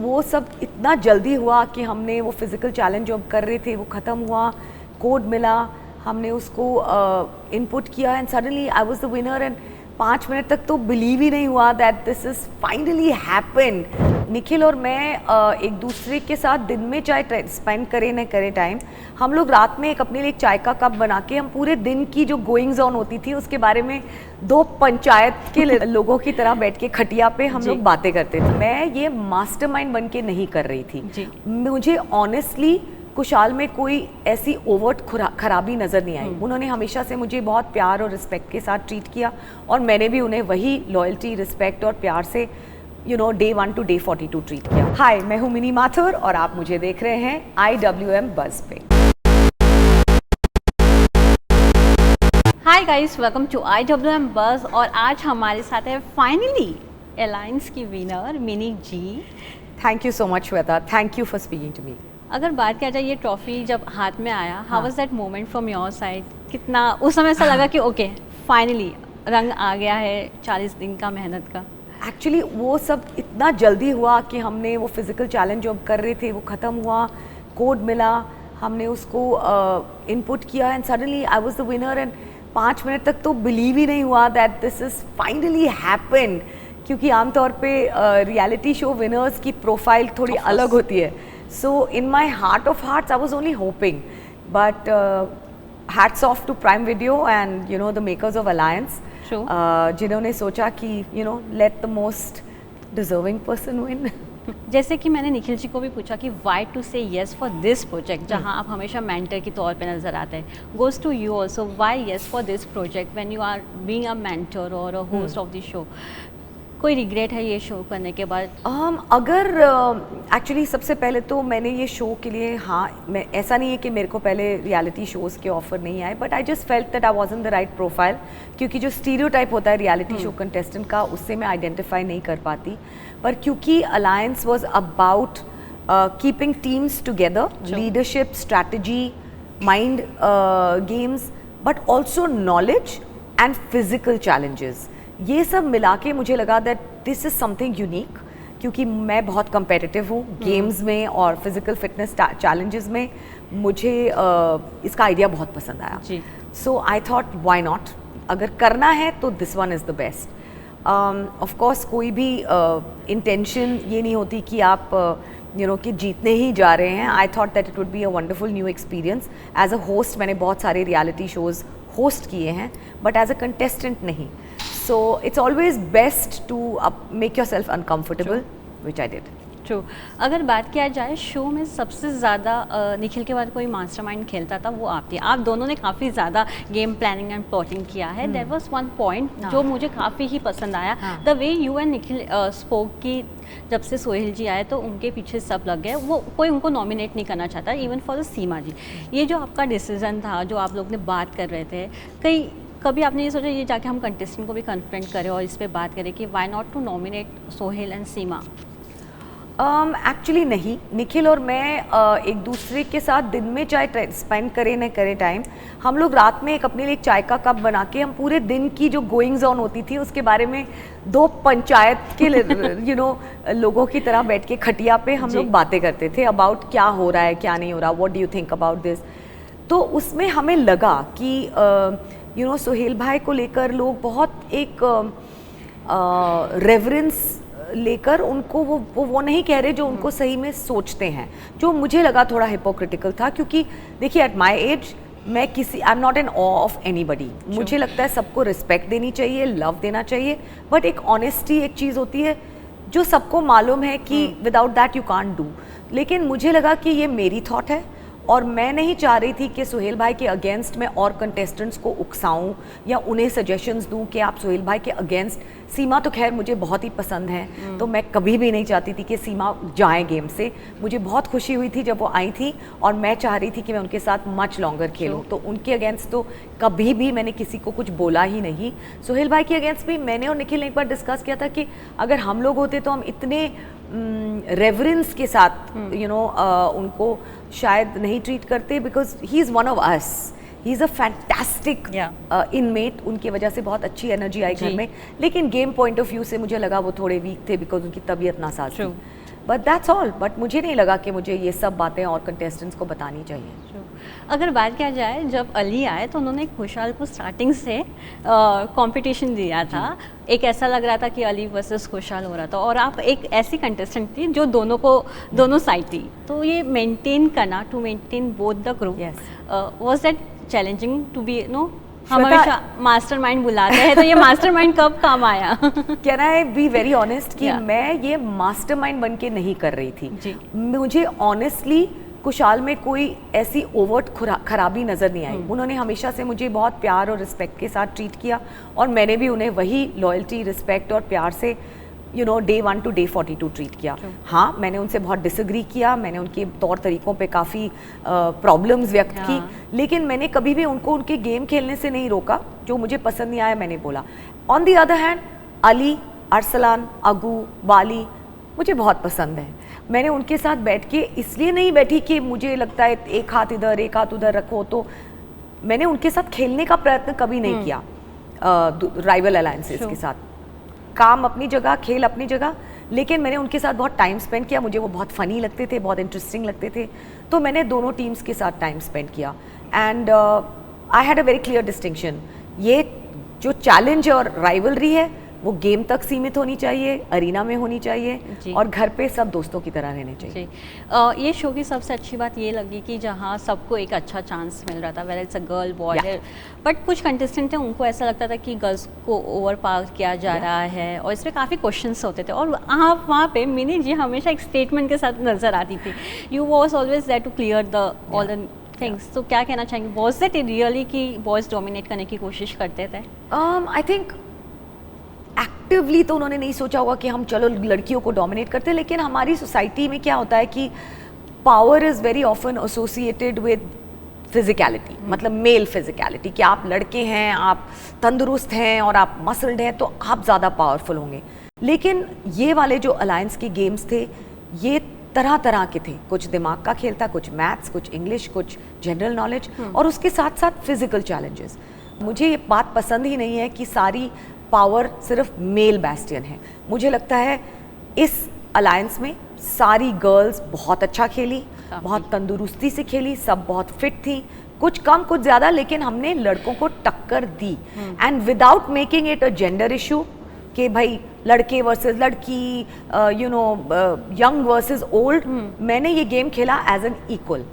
वो सब इतना जल्दी हुआ कि हमने वो फिज़िकल चैलेंज जो कर रहे थे वो ख़त्म हुआ, कोड मिला, हमने उसको इनपुट किया and suddenly I was the winner and 5 minute तक तो बिलीव ही नहीं हुआ that this is finally happened. Nikhil और मैं एक दूसरे के साथ दिन में चाहे स्पेंड करें न करें टाइम, हम लोग रात में अपने लिए एक चाय का कप बना के हम पूरे दिन की जो गोइंग्स ऑन होती थी उसके बारे में 2 पंचायत के लोगों की तरह बैठ के खटिया पे हम लोग बातें करते थे। मैं ये मास्टरमाइंड बन के नहीं कर रही थी। मुझे ऑनेस्टली कुशाल में कोई ऐसी ओवर्ट खराबी नज़र नहीं आई। उन्होंने हमेशा से मुझे बहुत प्यार और रिस्पेक्ट के साथ ट्रीट किया और मैंने भी उन्हें वही लॉयल्टी, रिस्पेक्ट और प्यार से डे 1 to डे 42 ट्रीट किया। हाय, मैं हूँ मिनी माथुर और आप मुझे देख रहे हैं IWM बज़ पे। Hi guys, welcome to IWM buzz और आज हमारे साथ है फाइनली अलायंस की winner Mini ji. Thank you so much Shweta, thank you for speaking to me. अगर बात किया जाए ये ट्रॉफी जब हाथ में आया, how was that moment from your side? कितना उस समय ऐसा लगा कि ओके फाइनली रंग आ गया है 40 दिन का मेहनत का? एक्चुअली वो सब इतना जल्दी हुआ कि हमने वो फिज़िकल चैलेंज जो कर रहे थे वो ख़त्म हुआ, कोड मिला, हमने उसको इनपुट किया and suddenly I was the winner and 5 minute तक तो बिलीव ही नहीं हुआ that this is finally happened. क्योंकि आमतौर पे रियलिटी शो विनर्स की प्रोफाइल थोड़ी अलग होती है। So in my heart of hearts, I was only hoping, but hats off to Prime Video and the makers of Alliance, जिन्होंने सोचा कि let the most deserving person win. जैसे कि मैंने निखिल जी को भी पूछा कि why to say yes for this project, जहाँ आप हमेशा मेंटर के तौर पे नज़र आते हैं, goes to you also, why yes for this project when you are being a mentor or a host of the show? कोई रिग्रेट है ये शो करने के बाद? अगर एक्चुअली सबसे पहले तो मैंने ये शो के लिए मैं ऐसा नहीं है कि मेरे को पहले रियलिटी शोज़ के ऑफ़र नहीं आए, but I just felt that I was in the right profile. क्योंकि जो स्टीरियोटाइप होता है रियलिटी शो कंटेस्टेंट का, उससे मैं आइडेंटिफाई नहीं कर पाती। पर क्योंकि alliance was about keeping teams together, leadership, strategy, mind games, but also knowledge and physical challenges, ये सब मिला के मुझे लगा that this is something unique. क्योंकि मैं बहुत कम्पेटिटिव हूँ गेम्स में और फिज़िकल फिटनेस चैलेंजेस में, मुझे इसका आइडिया बहुत पसंद आया। सो आई थॉट व्हाई नॉट, अगर करना है तो this one is the best. Of course कोई भी इंटेंशन ये नहीं होती कि आप कि जीतने ही जा रहे हैं। I thought that it would be a wonderful new experience. As a host मैंने बहुत सारे रियलिटी शोज़ होस्ट किए हैं, बट एज अ कंटेस्टेंट नहीं। So it's always best to make yourself uncomfortable, which I did. True. अगर बात किया जाए शो में सबसे ज़्यादा निखिल के बाद कोई मास्टरमाइंड खेलता था वो आप थी। आप दोनों ने काफ़ी ज़्यादा गेम प्लानिंग एंड प्लॉटिंग किया है। There was one point जो मुझे काफ़ी ही पसंद आया, the way you and Nikhil spoke की जब से सोहेल जी आए तो उनके पीछे सब लग गए, वो कोई उनको नॉमिनेट नहीं करना चाहता, इवन फॉर द सीमा जी। ये जो आपका डिसीजन था, जो आप लोग ने बात कर रहे थे, कभी आपने ये सोचा ये जाके हम कंटेस्टेंट को भी कन्फ्रंट करें और इस पे बात करें कि why not to nominate Sohail and Seema? Actually नहीं, निखिल और मैं एक दूसरे के साथ दिन में चाहे स्पेंड करें न करें टाइम, हम लोग रात में अपने लिए एक चाय का कप बना के हम पूरे दिन की जो गोइंग्स ऑन होती थी उसके बारे में 2 पंचायत के लोगों की तरह बैठ के खटिया पे हम लोग बातें करते थे अबाउट क्या हो रहा है, क्या नहीं हो रहा, what do you think about this. तो उसमें हमें लगा कि सोहेल भाई को लेकर लोग बहुत एक रेवरेंस लेकर उनको वो नहीं कह रहे जो उनको सही में सोचते हैं, जो मुझे लगा थोड़ा हिपोक्रिटिकल था। क्योंकि देखिए एट माई एज मैं I am not in awe of anybody. मुझे लगता है सबको रिस्पेक्ट देनी चाहिए, लव देना चाहिए, बट एक ऑनेस्टी एक चीज़ होती है जो सबको मालूम है कि without that you can't do. लेकिन मुझे लगा कि ये मेरी थॉट है और मैं नहीं चाह रही थी कि सोहेल भाई के अगेंस्ट मैं और कंटेस्टेंट्स को उकसाऊं या उन्हें सजेशंस दूं कि आप सोहेल भाई के अगेंस्ट। सीमा तो खैर मुझे बहुत ही पसंद है, तो मैं कभी भी नहीं चाहती थी कि सीमा जाए गेम से। मुझे बहुत खुशी हुई थी जब वो आई थी और मैं चाह रही थी कि मैं उनके साथ मच लॉन्गर खेलूं, तो उनके अगेंस्ट तो कभी भी मैंने किसी को कुछ बोला ही नहीं। सोहेल भाई के अगेंस्ट भी मैंने और निखिल ने एक बार डिस्कस किया था कि अगर हम लोग होते तो हम इतने रेवरेंस के साथ उनको शायद नहीं ट्रीट करते, because he is one of us. He is a fantastic inmate, उनकी वजह से बहुत अच्छी एनर्जी आई घर में। लेकिन गेम पॉइंट ऑफ व्यू से मुझे लगा वो थोड़े वीक थे बिकॉज उनकी तबीयत नासाज थी। But that's all. बट मुझे नहीं लगा कि मुझे ये सब बातें और कंटेस्टेंट्स को बतानी चाहिए. अगर बात किया जाए, जब अली आए तो उन्होंने खुशहाल को स्टार्टिंग से कंपटीशन दिया था. एक ऐसा लग रहा था कि अली वर्सेस खुशहाल हो रहा था, और आप एक ऐसी कंटेस्टेंट थी जो दोनों साइड थी. तो ये मेंटेन करना, to maintain both the group, was that challenging to be हम हमेशा मास्टरमाइंड बुलाते हैं, तो ये मास्टरमाइंड कब काम आया? Can I be very honest कि मैं ये मास्टरमाइंड बन के नहीं कर रही थी जी. मुझे ऑनेस्टली खुशहाल में कोई ऐसी ओवर्ट खराबी नज़र नहीं आई. उन्होंने हमेशा से मुझे बहुत प्यार और रिस्पेक्ट के साथ ट्रीट किया, और मैंने भी उन्हें वही लॉयल्टी, रिस्पेक्ट और प्यार से डे 1 to day 42 ट्रीट किया. हाँ, मैंने उनसे बहुत डिसएग्री किया, मैंने उनके तौर तरीक़ों पे काफ़ी प्रॉब्लम्स व्यक्त की, लेकिन मैंने कभी भी उनको उनके गेम खेलने से नहीं रोका. जो मुझे पसंद नहीं आया मैंने बोला. On the other hand Ali, Arsalan, Agu, Bali मुझे बहुत पसंद है. मैंने उनके साथ बैठ के इसलिए नहीं बैठी कि मुझे लगता है एक हाथ इधर एक हाथ उधर रखो, तो मैंने उनके साथ खेलने का प्रयत्न कभी नहीं किया. राइवल अलायंसेस के साथ काम अपनी जगह, खेल अपनी जगह, लेकिन मैंने उनके साथ बहुत टाइम स्पेंड किया. मुझे वो बहुत फ़नी लगते थे, बहुत इंटरेस्टिंग लगते थे, तो मैंने दोनों टीम्स के साथ टाइम स्पेंड किया. And I had a very clear distinction. ये जो चैलेंज और राइवलरी है वो गेम तक सीमित होनी चाहिए, अरीना में होनी चाहिए, और घर पे सब दोस्तों की तरह रहने चाहिए. ये शो की सबसे अच्छी बात ये लगी कि जहाँ सबको एक अच्छा चांस मिल रहा था, whether it's a girl boy, but कुछ कंटेस्टेंट थे उनको ऐसा लगता था कि गर्ल्स को ओवर पावर किया जा रहा है, और इसमें काफ़ी क्वेश्चंस होते थे. और आप वहाँ पे मिनी जी हमेशा एक स्टेटमेंट के साथ नजर आती थी. You was always there to clear the all the things. तो क्या कहना चाहेंगे, वॉज दैट रियली कि बॉयज़ डोमिनेट करने की कोशिश करते थे? आई थिंक एक्टिवली तो उन्होंने नहीं सोचा होगा कि हम चलो लड़कियों को डोमिनेट करते हैं, लेकिन हमारी सोसाइटी में क्या होता है कि power is very often associated with physicality, मतलब मेल फिजिकलिटी, कि आप लड़के हैं, आप तंदुरुस्त हैं और आप मसल्ड हैं तो आप ज़्यादा पावरफुल होंगे. लेकिन ये वाले जो अलायंस के गेम्स थे ये तरह तरह के थे. कुछ दिमाग का खेल था, कुछ मैथ्स, कुछ इंग्लिश, कुछ जनरल नॉलेज, और उसके साथ साथ फिजिकल चैलेंजेस. मुझे ये बात पसंद ही नहीं है कि सारी पावर सिर्फ मेल बैस्टियन है. मुझे लगता है इस अलायंस में सारी गर्ल्स बहुत अच्छा खेली, बहुत तंदुरुस्ती से खेली, सब बहुत फिट थी, कुछ कम कुछ ज़्यादा, लेकिन हमने लड़कों को टक्कर दी. And without making it a gender issue कि भाई लड़के वर्सेस लड़की, यंग वर्सेस ओल्ड, मैंने ये गेम खेला एज एन इक्वल.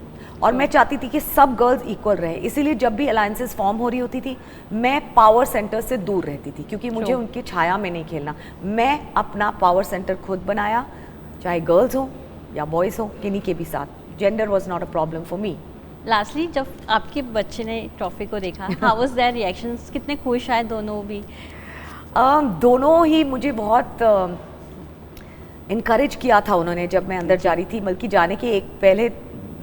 और मैं चाहती थी कि सब गर्ल्स इक्वल रहे. इसीलिए जब भी अलायंसेस फॉर्म हो रही होती थी मैं पावर सेंटर से दूर रहती थी, क्योंकि मुझे उनकी छाया में नहीं खेलना. मैं अपना पावर सेंटर खुद बनाया, चाहे गर्ल्स हो या बॉयज़ हो, किन्हीं के भी साथ. Gender was not a problem for me. Lastly, जब आपके बच्चे ने ट्रॉफी को देखा, हाउ वाज देयर रिएक्शंस? कितने खुश आए दोनों भी? दोनों ही मुझे बहुत इनकरेज किया था उन्होंने. जब मैं अंदर जा रही थी, बल्कि जाने के एक पहले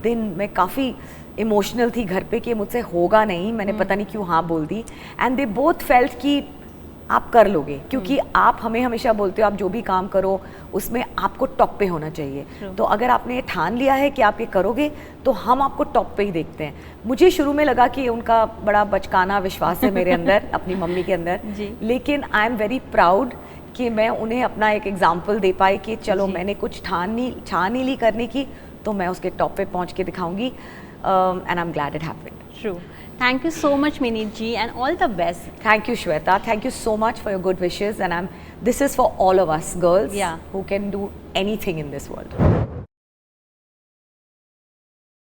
दिन मैं काफ़ी इमोशनल थी घर पे कि मुझसे होगा नहीं, मैंने पता नहीं क्यों हाँ बोल दी. एंड दे बोथ फेल्ट कि आप कर लोगे, क्योंकि आप हमें हमेशा बोलते हो आप जो भी काम करो उसमें आपको टॉप पे होना चाहिए. तो अगर आपने ये ठान लिया है कि आप ये करोगे तो हम आपको टॉप पे ही देखते हैं. मुझे शुरू में लगा कि उनका बड़ा बचकाना विश्वास है मेरे अंदर, अपनी मम्मी के अंदर, लेकिन आई एम वेरी प्राउड कि मैं उन्हें अपना एक एग्जाम्पल दे पाई कि चलो मैंने कुछ ठान ही ली करने की, तो मैं उसके टॉप पे पहुंच के दिखाऊंगी. And I am glad it happened. True. Thank you so much, Mini ji, and all the best. Thank you, Shweta. Thank you so much for your good wishes, and this is for all of us girls who can do anything in this world.